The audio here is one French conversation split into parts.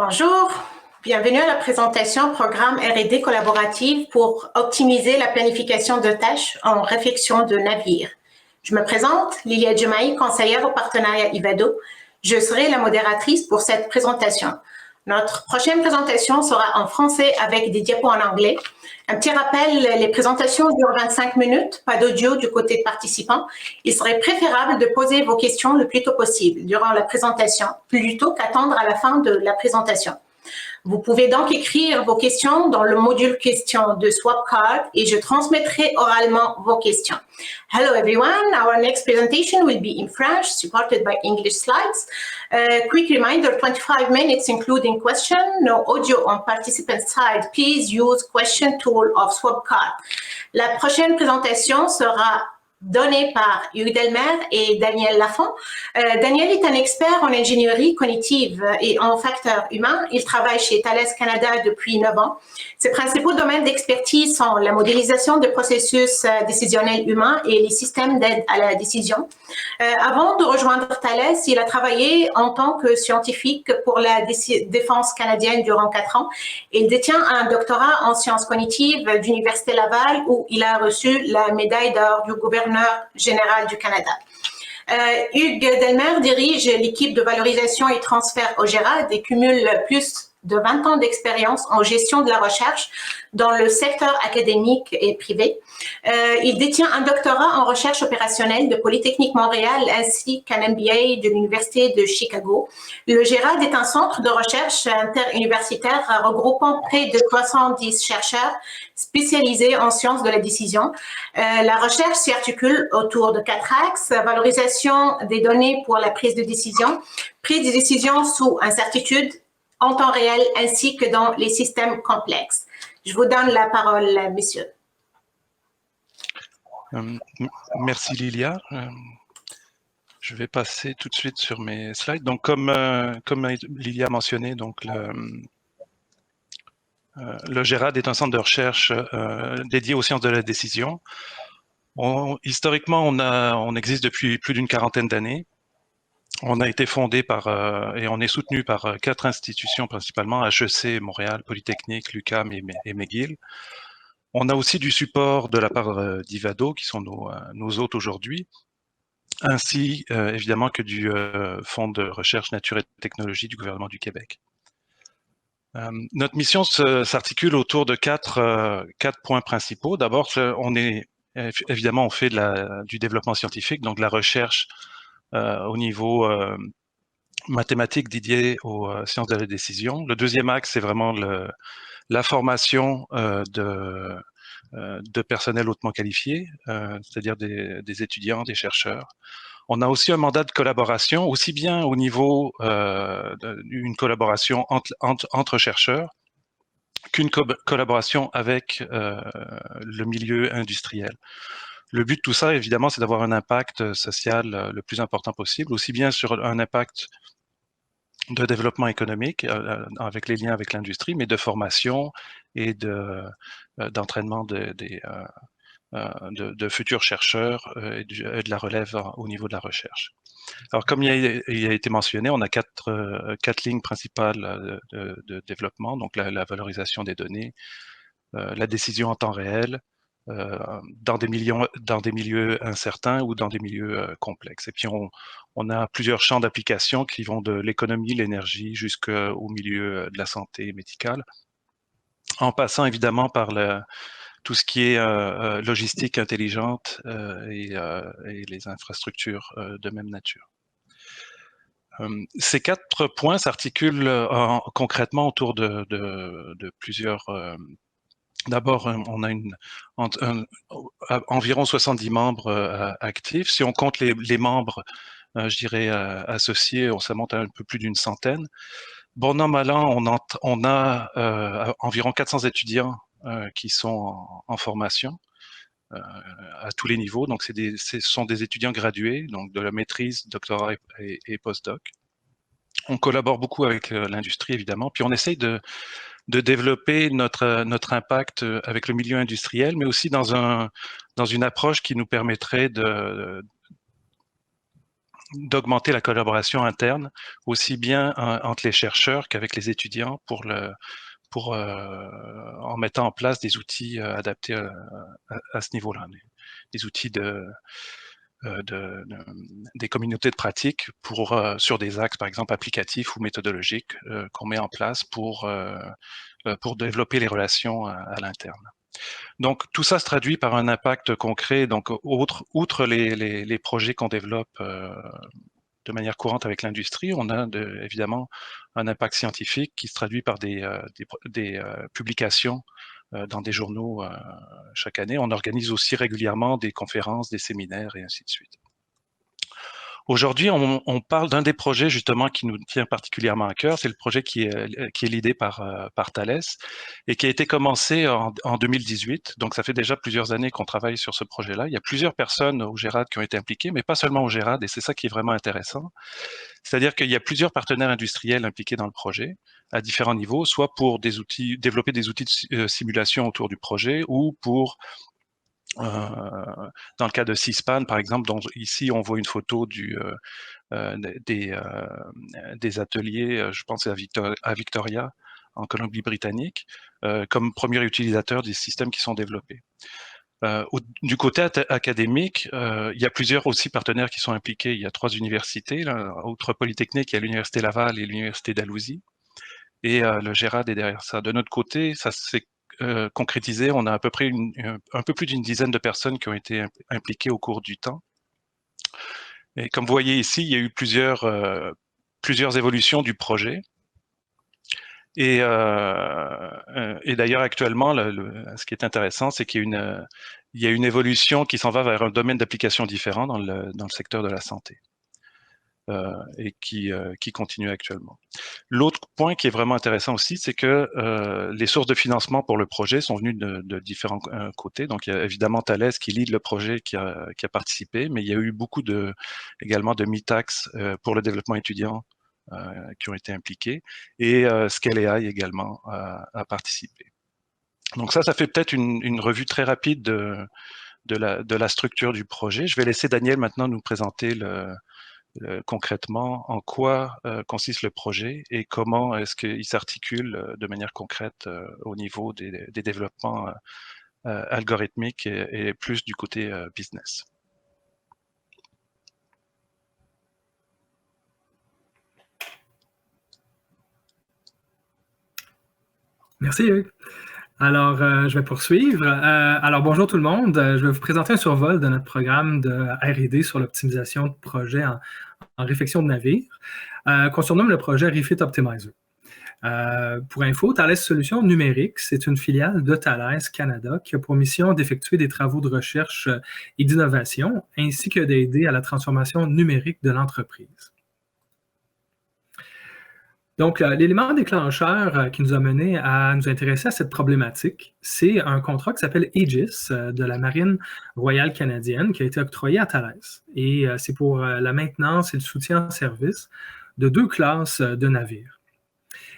Bonjour, bienvenue à la présentation Programme R&D collaborative pour optimiser la planification de tâches en réfection de navires. Je me présente, Lilia Djemaï, conseillère au partenariat IVADO. Je serai la modératrice pour cette présentation. Notre prochaine présentation sera en français avec des diapos en anglais. Un petit rappel, les présentations durent 25 minutes, pas d'audio du côté de participants. Il serait préférable de poser vos questions le plus tôt possible durant la présentation, plutôt qu'attendre à la fin de la présentation. Vous pouvez donc écrire vos questions dans le module questions de Swapcard et je transmettrai oralement vos questions. Hello everyone, our next presentation will be in French, supported by English slides. Quick reminder, 25 minutes including question, no audio on participant side. Please use question tool of Swapcard. La prochaine présentation sera donné par Hugues Delmer et Daniel Lafont. Daniel est un expert en ingénierie cognitive et en facteurs humains. Il travaille chez Thales Canada depuis 9 ans. Ses principaux domaines d'expertise sont la modélisation de processus décisionnels humains et les systèmes d'aide à la décision. Avant de rejoindre Thales, il a travaillé en tant que scientifique pour la défense canadienne durant 4 ans. Il détient un doctorat en sciences cognitives d'Université Laval où il a reçu la médaille d'or du gouverneur général du Canada. Hugues Delmer dirige l'équipe de valorisation et transfert au GERAD et cumule plus de 20 ans d'expérience en gestion de la recherche dans le secteur académique et privé. Il détient un doctorat en recherche opérationnelle de Polytechnique Montréal ainsi qu'un MBA de l'Université de Chicago. Le GERAD est un centre de recherche interuniversitaire regroupant près de 70 chercheurs spécialisés en sciences de la décision. La recherche s'y articule autour de 4 axes: valorisation des données pour la prise de décision, prise de décision sous incertitude, en temps réel, ainsi que dans les systèmes complexes. Je vous donne la parole, messieurs. Merci Lilia. Je vais passer tout de suite sur mes slides. Donc, comme Lilia a mentionné, donc le GERAD est un centre de recherche dédié aux sciences de la décision. Historiquement, on existe depuis plus d'une quarantaine d'années. On a été fondé et on est soutenu par 4 institutions principalement, HEC, Montréal, Polytechnique, l'UQAM et McGill. On a aussi du support de la part d'IVADO, qui sont nos hôtes aujourd'hui, ainsi évidemment que du Fonds de recherche nature et technologie du gouvernement du Québec. Notre mission s'articule autour de 4 points principaux. D'abord, on fait du développement scientifique, donc de la recherche au niveau mathématique dédié aux sciences de la décision. Le deuxième axe, c'est vraiment la formation de personnel hautement qualifié, c'est-à-dire des étudiants, des chercheurs. On a aussi un mandat de collaboration, aussi bien au niveau d'une collaboration entre chercheurs qu'une collaboration avec le milieu industriel. Le but de tout ça, évidemment, c'est d'avoir un impact social le plus important possible, aussi bien sur un impact de développement économique avec les liens avec l'industrie, mais de formation et d'entraînement de futurs chercheurs et de la relève au niveau de la recherche. Alors, comme il a été mentionné, on a quatre lignes principales de développement, donc la valorisation des données, la décision en temps réel, dans des milieux incertains ou dans des milieux complexes. Et puis, on a plusieurs champs d'application qui vont de l'économie, l'énergie, jusqu'au milieu de la santé médicale, en passant évidemment par tout ce qui est logistique intelligente et les infrastructures de même nature. Ces 4 points s'articulent concrètement autour de plusieurs... D'abord, on a environ 70 membres actifs. Si on compte les membres, je dirais, associés, ça monte à un peu plus d'une centaine. Bon an, mal an, on a environ 400 étudiants qui sont en formation à tous les niveaux. Donc, ce sont des étudiants gradués, donc de la maîtrise, doctorat et postdoc. On collabore beaucoup avec l'industrie, évidemment, puis on essaye de développer notre impact avec le milieu industriel, mais aussi dans une approche qui nous permettrait d'augmenter la collaboration interne, aussi bien entre les chercheurs qu'avec les étudiants en mettant en place des outils adaptés à ce niveau-là, des outils des communautés de pratique sur des axes, par exemple, applicatifs ou méthodologiques qu'on met en place pour développer les relations à l'interne. Donc, tout ça se traduit par un impact concret. Donc, outre les projets qu'on développe de manière courante avec l'industrie, on a évidemment un impact scientifique qui se traduit par des publications dans des journaux chaque année. On organise aussi régulièrement des conférences, des séminaires et ainsi de suite. Aujourd'hui, on parle d'un des projets justement qui nous tient particulièrement à cœur. C'est le projet qui est l'idée par Thales et qui a été commencé en 2018. Donc, ça fait déjà plusieurs années qu'on travaille sur ce projet-là. Il y a plusieurs personnes au GERAD qui ont été impliquées, mais pas seulement au GERAD, et c'est ça qui est vraiment intéressant. C'est-à-dire qu'il y a plusieurs partenaires industriels impliqués dans le projet à différents niveaux, soit pour développer des outils de simulation autour du projet ou pour dans le cas de CISPAN, par exemple, dont ici on voit une photo des ateliers, je pense à Victoria, en Colombie-Britannique, comme premier utilisateur des systèmes qui sont développés. Du côté académique, il y a plusieurs aussi partenaires qui sont impliqués. Il y a 3 universités, là, outre Polytechnique, il y a l'Université Laval et l'Université d'Alousie. Et le GERAD est derrière ça. De notre côté, ça s'est concrétisé. On a à peu près un peu plus d'une dizaine de personnes qui ont été impliquées au cours du temps. Et comme vous voyez ici, il y a eu plusieurs évolutions du projet. Et d'ailleurs, actuellement, ce qui est intéressant, c'est qu'il y a une évolution qui s'en va vers un domaine d'application différent dans le secteur de la santé. Et qui continue actuellement. L'autre point qui est vraiment intéressant aussi, c'est que les sources de financement pour le projet sont venues de différents côtés. Donc, il y a évidemment Thales qui lead le projet, qui a participé, mais il y a eu beaucoup également de MITAX pour le développement étudiant qui ont été impliqués, et Scale AI également a participé. Donc ça fait peut-être une revue très rapide de la structure du projet. Je vais laisser Daniel maintenant nous présenter concrètement en quoi consiste le projet et comment est-ce qu'il s'articule de manière concrète au niveau des développements algorithmiques et plus du côté business. Merci, Hugues. Alors, je vais poursuivre. Alors, bonjour tout le monde. Je vais vous présenter un survol de notre programme de R&D sur l'optimisation de projets en réfection de navires, qu'on surnomme le projet Refit Optimizer. Pour info, Thales Solutions Numériques, c'est une filiale de Thales Canada qui a pour mission d'effectuer des travaux de recherche et d'innovation, ainsi que d'aider à la transformation numérique de l'entreprise. Donc, l'élément déclencheur qui nous a mené à nous intéresser à cette problématique, c'est un contrat qui s'appelle Aegis de la Marine royale canadienne qui a été octroyé à Thales. Et c'est pour la maintenance et le soutien en service de 2 classes de navires.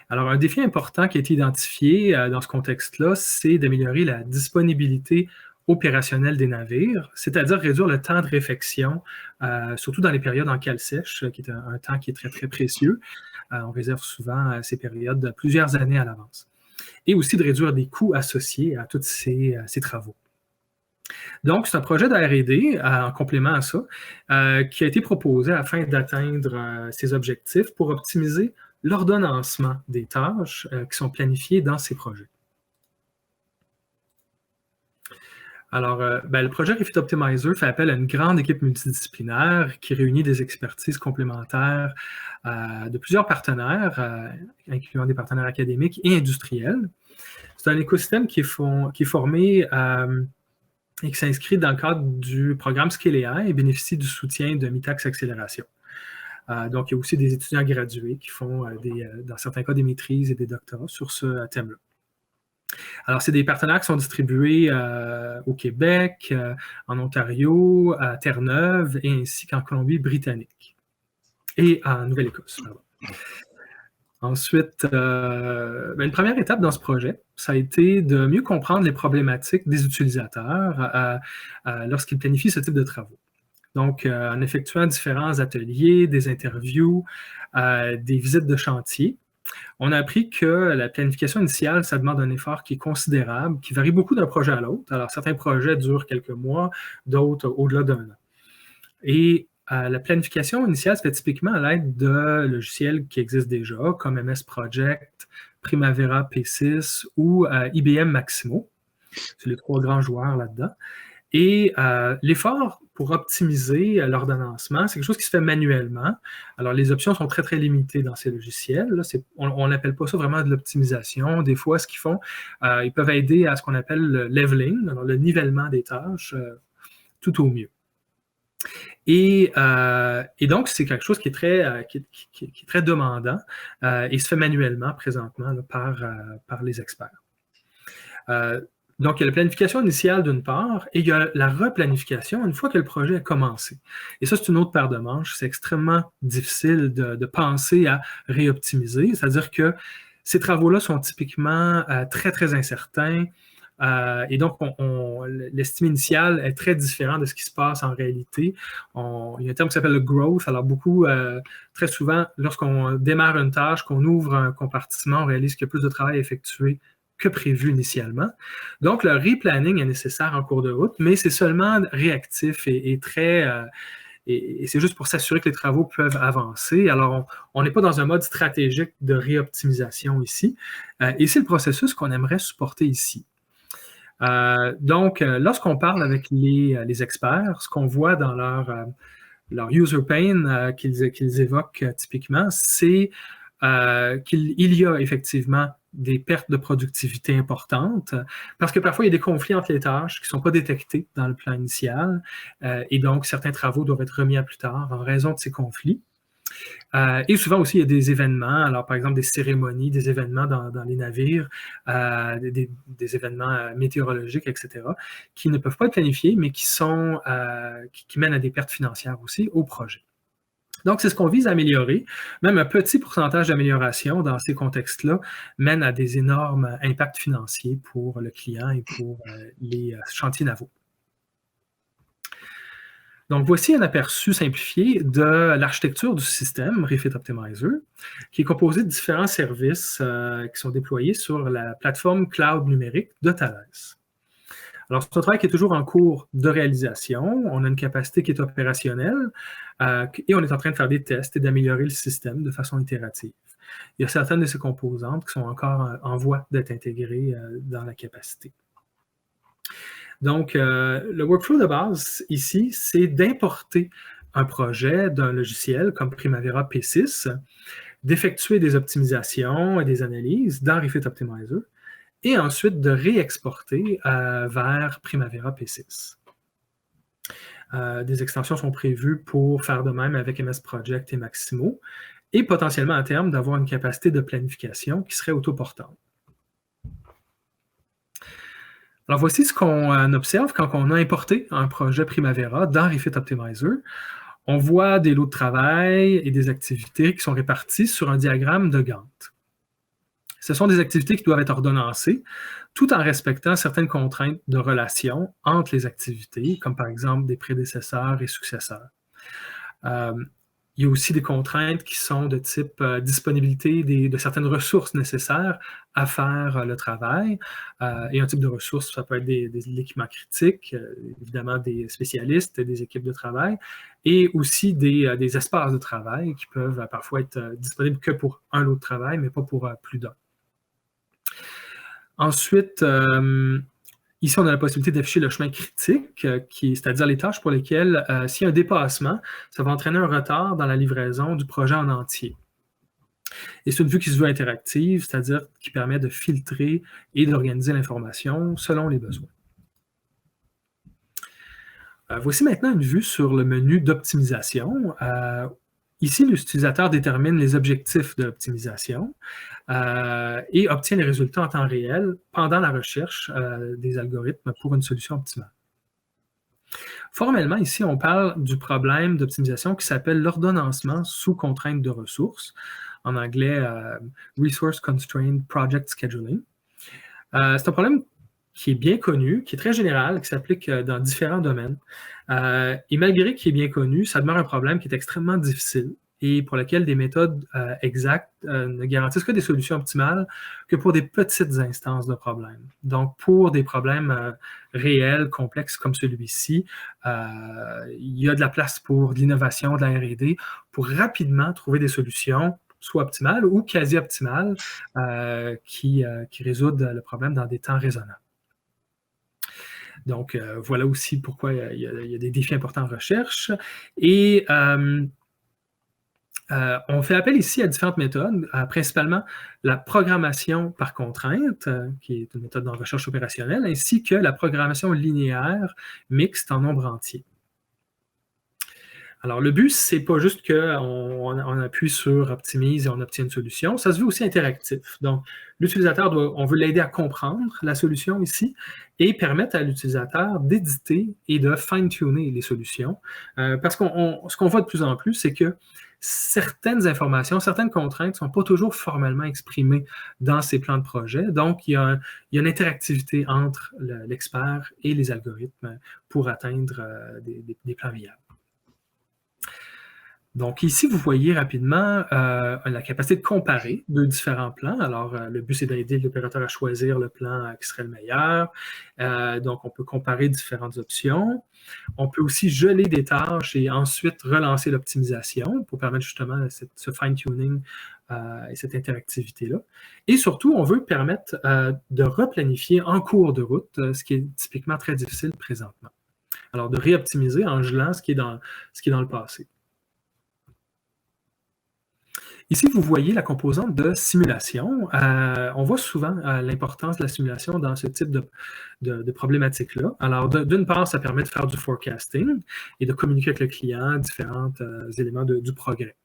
Alors, un défi important qui a été identifié dans ce contexte-là, c'est d'améliorer la disponibilité opérationnelle des navires, c'est-à-dire réduire le temps de réfection, surtout dans les périodes en cale sèche, qui est un temps qui est très, très précieux. On réserve souvent ces périodes de plusieurs années à l'avance. Et aussi de réduire les coûts associés à tous ces travaux. Donc, c'est un projet de R&D, en complément à ça, qui a été proposé afin d'atteindre ces objectifs pour optimiser l'ordonnancement des tâches qui sont planifiées dans ces projets. Alors, le projet Refit Optimizer fait appel à une grande équipe multidisciplinaire qui réunit des expertises complémentaires de plusieurs partenaires, incluant des partenaires académiques et industriels. C'est un écosystème qui est formé et qui s'inscrit dans le cadre du programme Scale AI et bénéficie du soutien de MITAX Accélération. Donc, il y a aussi des étudiants gradués qui font, dans certains cas, des maîtrises et des doctorats sur ce thème-là. Alors, c'est des partenaires qui sont distribués au Québec, en Ontario, à Terre-Neuve et ainsi qu'en Colombie-Britannique et en Nouvelle-Écosse. Ensuite, une première étape dans ce projet, ça a été de mieux comprendre les problématiques des utilisateurs lorsqu'ils planifient ce type de travaux. Donc, en effectuant différents ateliers, des interviews, des visites de chantier, on a appris que la planification initiale, ça demande un effort qui est considérable, qui varie beaucoup d'un projet à l'autre. Alors, certains projets durent quelques mois, d'autres au-delà d'un an. Et la planification initiale se fait typiquement à l'aide de logiciels qui existent déjà, comme MS Project, Primavera P6 ou IBM Maximo. C'est les 3 grands joueurs là-dedans. Et l'effort pour optimiser l'ordonnancement, c'est quelque chose qui se fait manuellement. Alors, les options sont très, très limitées dans ces logiciels. Là, on n'appelle pas ça vraiment de l'optimisation. Des fois, ce qu'ils font, ils peuvent aider à ce qu'on appelle le leveling, alors le nivellement des tâches, tout au mieux. Et donc, c'est quelque chose qui est très demandant et se fait manuellement présentement là, par les experts. Donc, il y a la planification initiale d'une part et il y a la replanification une fois que le projet a commencé. Et ça, c'est une autre paire de manches. C'est extrêmement difficile de penser à réoptimiser. C'est-à-dire que ces travaux-là sont typiquement très, très incertains. Et donc, l'estime initiale est très différente de ce qui se passe en réalité. Il y a un terme qui s'appelle le growth. Alors, très souvent, lorsqu'on démarre une tâche, qu'on ouvre un compartiment, on réalise qu'il y a plus de travail effectué que prévu initialement. Donc, le replanning est nécessaire en cours de route, mais c'est seulement réactif et c'est juste pour s'assurer que les travaux peuvent avancer. Alors, on n'est pas dans un mode stratégique de réoptimisation ici. Et c'est le processus qu'on aimerait supporter ici. Donc, lorsqu'on parle avec les experts, ce qu'on voit dans leur user pain qu'ils évoquent typiquement, c'est qu'il y a effectivement des pertes de productivité importantes, parce que parfois il y a des conflits entre les tâches qui ne sont pas détectés dans le plan initial, et donc certains travaux doivent être remis à plus tard en raison de ces conflits. Et souvent aussi, il y a des événements, alors par exemple des cérémonies, des événements dans les navires, des événements météorologiques, etc., qui ne peuvent pas être planifiés, mais qui mènent à des pertes financières aussi au projet. Donc, c'est ce qu'on vise à améliorer. Même un petit pourcentage d'amélioration dans ces contextes-là mène à des énormes impacts financiers pour le client et pour les chantiers navaux. Donc, voici un aperçu simplifié de l'architecture du système Refit Optimizer, qui est composé de différents services qui sont déployés sur la plateforme cloud numérique de Thales. Alors, c'est un travail qui est toujours en cours de réalisation. On a une capacité qui est opérationnelle et on est en train de faire des tests et d'améliorer le système de façon itérative. Il y a certaines de ces composantes qui sont encore en voie d'être intégrées dans la capacité. Donc, le workflow de base ici, c'est d'importer un projet d'un logiciel comme Primavera P6, d'effectuer des optimisations et des analyses dans Refit Optimizer, et ensuite de réexporter vers Primavera P6. Des extensions sont prévues pour faire de même avec MS Project et Maximo, et potentiellement à terme d'avoir une capacité de planification qui serait autoportante. Alors voici ce qu'on observe quand on a importé un projet Primavera dans Refit Optimizer. On voit des lots de travail et des activités qui sont répartis sur un diagramme de Gantt. Ce sont des activités qui doivent être ordonnancées, tout en respectant certaines contraintes de relation entre les activités, comme par exemple des prédécesseurs et successeurs. Il y a aussi des contraintes qui sont de type disponibilité de certaines ressources nécessaires à faire le travail. Et un type de ressources, ça peut être de l'équipement critique, évidemment des spécialistes, des équipes de travail, et aussi des espaces de travail qui peuvent parfois être disponibles que pour un lot de travail, mais pas pour plus d'un. Ensuite, ici, on a la possibilité d'afficher le chemin critique, c'est-à-dire les tâches pour lesquelles, s'il y a un dépassement, ça va entraîner un retard dans la livraison du projet en entier. Et c'est une vue qui se veut interactive, c'est-à-dire qui permet de filtrer et d'organiser l'information selon les besoins. Voici maintenant une vue sur le menu d'optimisation. Ici, l'utilisateur détermine les objectifs de l'optimisation et obtient les résultats en temps réel pendant la recherche des algorithmes pour une solution optimale. Formellement, ici, on parle du problème d'optimisation qui s'appelle l'ordonnancement sous contrainte de ressources, en anglais Resource Constrained Project Scheduling. C'est un problème qui est bien connu, qui est très général, qui s'applique dans différents domaines. Et malgré qu'il est bien connu, ça demeure un problème qui est extrêmement difficile et pour lequel des méthodes exactes ne garantissent que des solutions optimales que pour des petites instances de problèmes. Donc, pour des problèmes réels, complexes comme celui-ci, il y a de la place pour de l'innovation, de la R&D, pour rapidement trouver des solutions soit optimales ou quasi optimales qui résoudent le problème dans des temps raisonnables. Donc, voilà aussi pourquoi il y a des défis importants en recherche. Et on fait appel ici à différentes méthodes, principalement la programmation par contrainte, qui est une méthode en recherche opérationnelle, ainsi que la programmation linéaire mixte en nombre entier. Alors, le but, c'est pas juste qu'on appuie sur optimise et on obtient une solution, ça se veut aussi interactif. Donc, l'utilisateur on veut l'aider à comprendre la solution ici et permettre à l'utilisateur d'éditer et de fine-tuner les solutions. Parce que ce qu'on voit de plus en plus, c'est que certaines informations, certaines contraintes ne sont pas toujours formellement exprimées dans ces plans de projet. Donc, il y a une interactivité entre l'expert et les algorithmes pour atteindre des plans viables. Donc ici, vous voyez rapidement la capacité de comparer deux différents plans. Alors, le but, c'est d'aider l'opérateur à choisir le plan qui serait le meilleur. Donc, on peut comparer différentes options. On peut aussi geler des tâches et ensuite relancer l'optimisation pour permettre justement ce fine-tuning et cette interactivité-là. Et surtout, on veut permettre de replanifier en cours de route, ce qui est typiquement très difficile présentement. Alors, de réoptimiser en gelant ce qui est dans le passé. Ici, vous voyez la composante de simulation. On voit souvent l'importance de la simulation dans ce type de problématique-là. Alors, d'une part, ça permet de faire du forecasting et de communiquer avec le client différents éléments du progrès.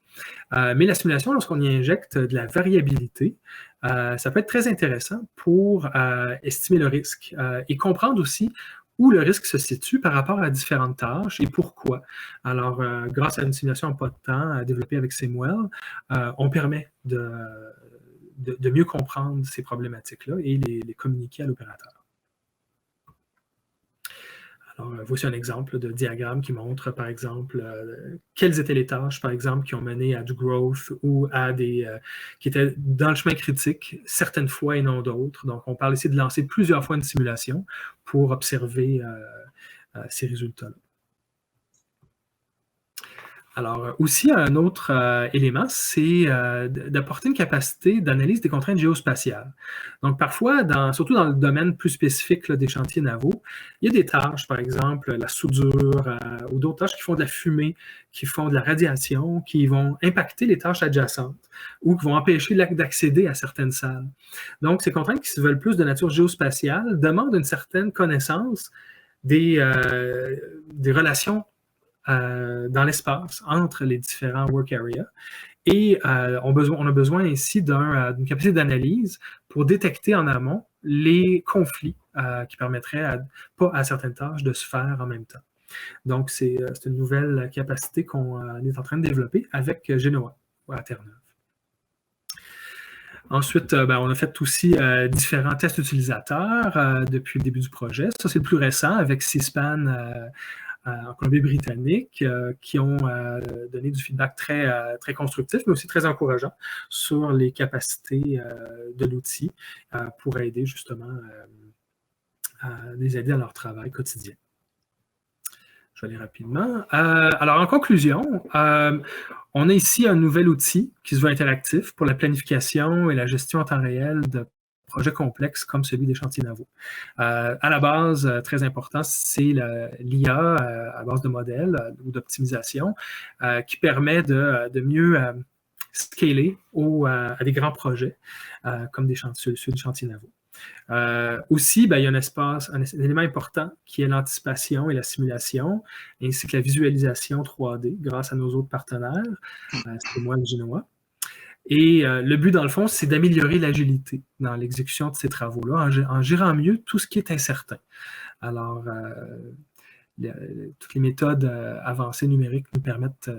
Mais la simulation, lorsqu'on y injecte de la variabilité, ça peut être très intéressant pour estimer le risque et comprendre aussi où le risque se situe par rapport à différentes tâches et pourquoi. Alors, grâce à une simulation en pas de temps développée avec Simwell, on permet de mieux comprendre ces problématiques-là et les communiquer à l'opérateur. Alors, voici un exemple de diagramme qui montre, par exemple, quelles étaient les tâches, par exemple, qui ont mené à du growth ou à qui étaient dans le chemin critique, certaines fois et non d'autres. Donc, on parle ici de lancer plusieurs fois une simulation pour observer ces résultats-là. Alors, aussi, un autre élément, c'est d'apporter une capacité d'analyse des contraintes géospatiales. Donc, parfois, surtout dans le domaine plus spécifique là, des chantiers navaux, il y a des tâches, par exemple, la soudure ou d'autres tâches qui font de la fumée, qui font de la radiation, qui vont impacter les tâches adjacentes ou qui vont empêcher d'accéder à certaines salles. Donc, ces contraintes qui se veulent plus de nature géospatiale demandent une certaine connaissance des relations dans l'espace entre les différents work areas. Et on a besoin ainsi d'une capacité d'analyse pour détecter en amont les conflits qui permettraient pas à certaines tâches de se faire en même temps. Donc, c'est une nouvelle capacité qu'on est en train de développer avec Genoa à Terre-Neuve. Ensuite, on a fait aussi différents tests utilisateurs depuis le début du projet. Ça, c'est le plus récent avec C-SPAN en Colombie-Britannique, qui ont donné du feedback très constructif, mais aussi très encourageant sur les capacités de l'outil pour aider justement à les aider dans leur travail quotidien. Je vais aller rapidement. Alors, en conclusion, on a ici un nouvel outil qui se veut interactif pour la planification et la gestion en temps réel de projets complexes comme celui des chantiers navaux. À la base, très important, c'est l'IA à base de modèles ou d'optimisation qui permet de mieux scaler à des grands projets comme ceux des chantiers navaux. Aussi, il y a un élément important qui est l'anticipation et la simulation, ainsi que la visualisation 3D grâce à nos autres partenaires, c'est moi et Genoa. Et le but, dans le fond, c'est d'améliorer l'agilité dans l'exécution de ces travaux-là en gérant mieux tout ce qui est incertain. Alors, toutes les méthodes avancées numériques nous permettent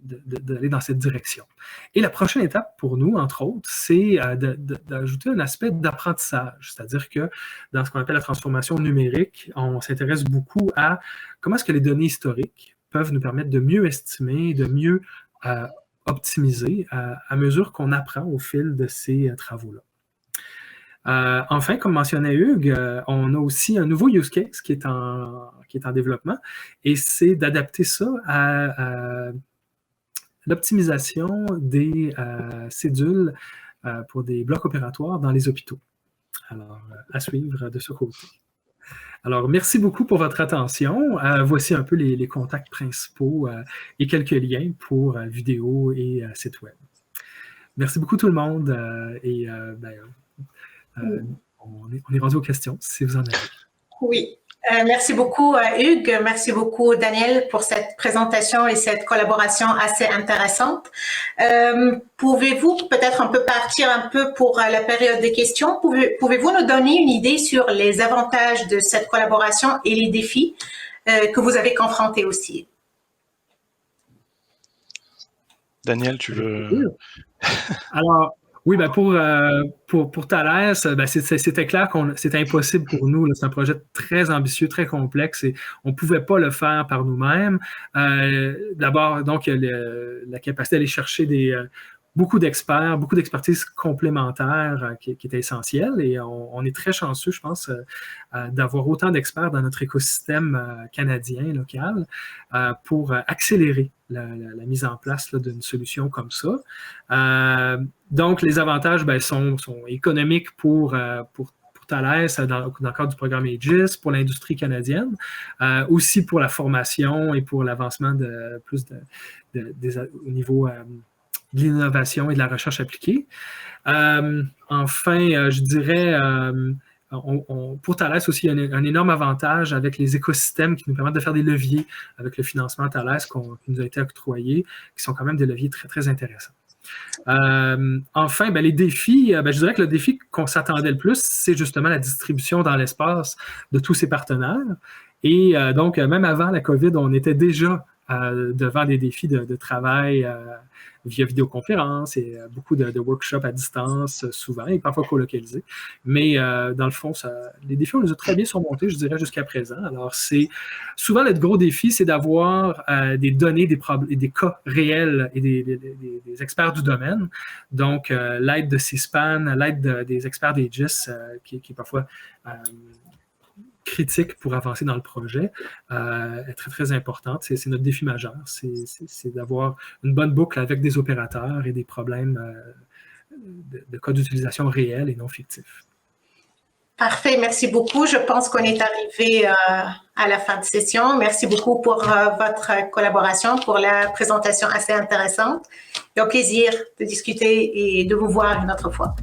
d'aller dans cette direction. Et la prochaine étape pour nous, entre autres, c'est d'ajouter un aspect d'apprentissage, c'est-à-dire que dans ce qu'on appelle la transformation numérique, on s'intéresse beaucoup à comment est-ce que les données historiques peuvent nous permettre de mieux estimer, de mieux optimiser à mesure qu'on apprend au fil de ces travaux-là. Enfin, comme mentionnait Hugues, on a aussi un nouveau use case qui est en développement et c'est d'adapter ça à l'optimisation des cédules pour des blocs opératoires dans les hôpitaux. Alors, à suivre de ce côté. Alors, merci beaucoup pour votre attention. Voici un peu les contacts principaux et quelques liens pour vidéo et site web. Merci beaucoup tout le monde on est rendu aux questions, si vous en avez. Oui, merci beaucoup Hugues, merci beaucoup Daniel pour cette présentation et cette collaboration assez intéressante. Pouvez-vous peut-être un peu partir un peu pour la période des questions? Pouvez-vous nous donner une idée sur les avantages de cette collaboration et les défis que vous avez confrontés aussi? Daniel, tu veux... Alors, oui, ben pour Thales, ben c'était clair que c'était impossible pour nous. C'est un projet très ambitieux, très complexe et on ne pouvait pas le faire par nous-mêmes. D'abord, donc, la capacité d'aller chercher beaucoup d'experts, beaucoup d'expertise complémentaire qui était essentielle et on est très chanceux, je pense, d'avoir autant d'experts dans notre écosystème canadien, local, pour accélérer la mise en place d'une solution comme ça. Donc, les avantages sont économiques pour Thales dans le cadre du programme Aegis, pour l'industrie canadienne, aussi pour la formation et pour l'avancement au niveau de l'innovation et de la recherche appliquée. Enfin, je dirais, pour Thales aussi, il y a un énorme avantage avec les écosystèmes qui nous permettent de faire des leviers avec le financement Thales qui nous a été octroyé, qui sont quand même des leviers très, très intéressants. Enfin, les défis, je dirais que le défi qu'on s'attendait le plus, c'est justement la distribution dans l'espace de tous ces partenaires. Et donc, même avant la COVID, on était déjà devant des défis de travail via vidéoconférence et beaucoup de workshops à distance, souvent, et parfois colocalisés. Mais dans le fond, les défis, on les a très bien surmontés, je dirais, jusqu'à présent. Alors, souvent, le gros défi, c'est d'avoir des données, des cas réels et des experts du domaine. Donc, l'aide de C-SPAN, l'aide des experts d'Aegis, qui est parfois critique pour avancer dans le projet est très, très importante. C'est notre défi majeur. C'est d'avoir une bonne boucle avec des opérateurs et des problèmes de cas d'utilisation réels et non fictifs. Parfait, merci beaucoup. Je pense qu'on est arrivé à la fin de session. Merci beaucoup pour votre collaboration, pour la présentation assez intéressante. Et au plaisir de discuter et de vous voir une autre fois.